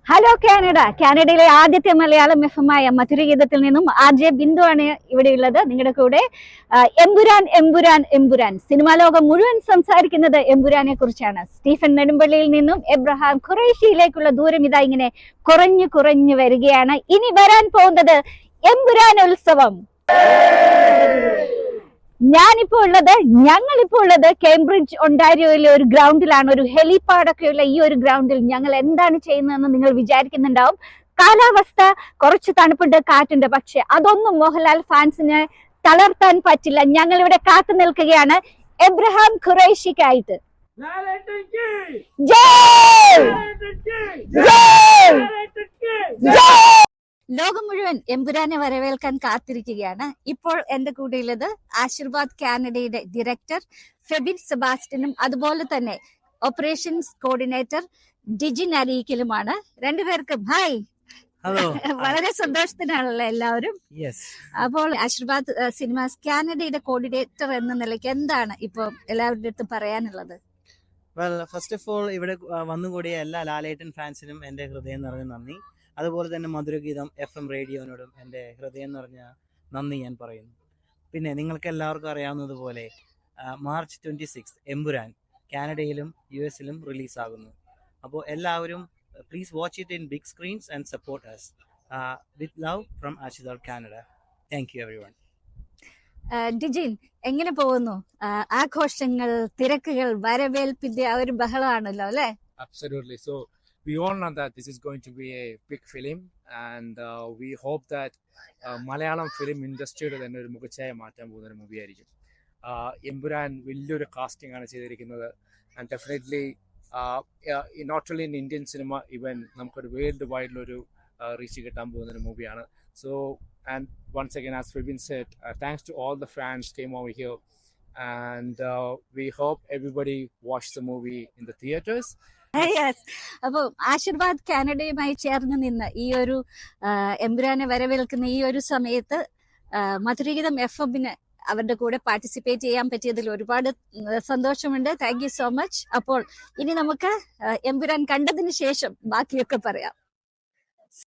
Hello Canada. കാനഡയിലെ ആദ്യത്തെ മലയാളം എഫമായ മധുരഗീതത്തിൽ നിന്നും RJ ബിന്ദു ആണ് ഇവിടെയുള്ളത് നിങ്ങളുടെ കൂടെ. എമ്പുരാൻ എമ്പുരാൻ എമ്പുരാൻ സിനിമാ ലോകം മുഴുവൻ സംസാരിക്കുന്നത് എമ്പുരാനെ കുറിച്ചാണ്. സ്റ്റീഫൻ നെടുമ്പള്ളിയിൽ നിന്നും എബ്രഹാം ഖുറൈഷിയിലേക്കുള്ള ദൂരം ഇതാ ഇങ്ങനെ കുറഞ്ഞു കുറഞ്ഞു വരികയാണ്. ഇനി വരാൻ പോകുന്നത് എമ്പുരാൻ ഉത്സവം. ഞങ്ങളിപ്പോ ഉള്ളത് കേംബ്രിഡ്ജ് ഒണ്ടാരിയോയിലെ ഒരു ഗ്രൗണ്ടിലാണ്. ഒരു ഹെലിപാഡൊക്കെയുള്ള ഈ ഒരു ഗ്രൗണ്ടിൽ ഞങ്ങൾ എന്താണ് ചെയ്യുന്നതെന്ന് നിങ്ങൾ വിചാരിക്കുന്നുണ്ടാവും. കാലാവസ്ഥ കുറച്ച് തണുപ്പുണ്ട്, കാറ്റുണ്ട്, പക്ഷെ അതൊന്നും മോഹൻലാൽ ഫാൻസിന് തളർത്താൻ പറ്റില്ല. ഞങ്ങൾ ഇവിടെ കാത്തു നിൽക്കുകയാണ് എബ്രഹാം ഖുറൈഷിക്കായിട്ട്. ലോകം മുഴുവൻ എമ്പുരാനെ വരവേൽക്കാൻ കാത്തിരിക്കുകയാണ്. ഇപ്പോൾ എന്റെ കൂടെയുള്ളത് ആശീർവാദ് കാനഡയുടെ ഡയറക്ടർ ഫെബിൻ സെബാസ്റ്റ്യനും അതുപോലെ തന്നെ ഓപ്പറേഷൻസ് കോർഡിനേറ്റർ ഡിജിൻ അരീക്കലുമാണ്. രണ്ടുപേർക്കും ഹായ്. വളരെ സന്തോഷത്തിനാണല്ലോ എല്ലാവരും. അപ്പോൾ ആശീർവാദ് സിനിമാസ് കാനഡയുടെ കോർഡിനേറ്റർ എന്ന നിലയ്ക്ക് എന്താണ് ഇപ്പൊ എല്ലാവരുടെ അടുത്ത് പറയാനുള്ളത്? ഫസ്റ്റ് ഓഫ് ഓൾ ഇവിടെ വന്നുകൂടിയ എല്ലാ ലാലേട്ടൻ ഫാൻസിനും എന്റെ ഹൃദയം നിറഞ്ഞ നന്ദി. അതുപോലെ തന്നെ മധുരഗീതം FM റേഡിയോനോടും എൻ്റെ ഹൃദയം നിറഞ്ഞ നന്ദി ഞാൻ പറയുന്നു. പിന്നെ നിങ്ങൾക്ക് എല്ലാവർക്കും അറിയാവുന്നതുപോലെ മാർച്ച് 26 എമ്പുരാൻ കാനഡയിലും US റിലീസാകുന്നു. അപ്പോൾ എല്ലാവരും please watch it in big screens and support us. With love from Aashirvad Canada. Thank you everyone. ഡിജിൻ, എങ്ങനെ പോകുന്നു? ആഘോഷങ്ങൾ, തിരക്കുകൾ, വരവേൽപ്പിന്റെ ആ ഒരു ബഹളമാണല്ലോ അല്ലേ? Absolutely. So we all know that this is going to be a big film, and we hope that Malayalam film industry തന്നെ ഒരു മുഖച്ഛായ മാറ്റാൻ പോകുന്ന ഒരു മൂവി ആയിരിക്കും. എമ്പുരാൻ വലിയൊരു കാസ്റ്റിംഗ് ആണ് ചെയ്തിരിക്കുന്നത്, and definitely not only in Indian cinema, even നമുക്കൊരു വേൾഡ് വൈഡിലൊരു റീച്ച് കിട്ടാൻ പോകുന്ന ഒരു മൂവിയാണ്. So and once again as Febin said, thanks to all the fans came over here, and we hope everybody watch the movie in the theaters. അപ്പൊ ആശീർവാദ് കാനഡയുമായി ചേർന്ന് നിന്ന് ഈ ഒരു എമ്പുരാനെ വരവേൽക്കുന്ന ഈ ഒരു സമയത്ത് മധുരഗീതം FM അവരുടെ കൂടെ പാർട്ടിസിപ്പേറ്റ് ചെയ്യാൻ പറ്റിയതിൽ ഒരുപാട് സന്തോഷമുണ്ട്. Thank you so much. അപ്പോൾ ഇനി നമുക്ക് എമ്പുരാൻ കണ്ടതിന് ശേഷം ബാക്കിയൊക്കെ പറയാം.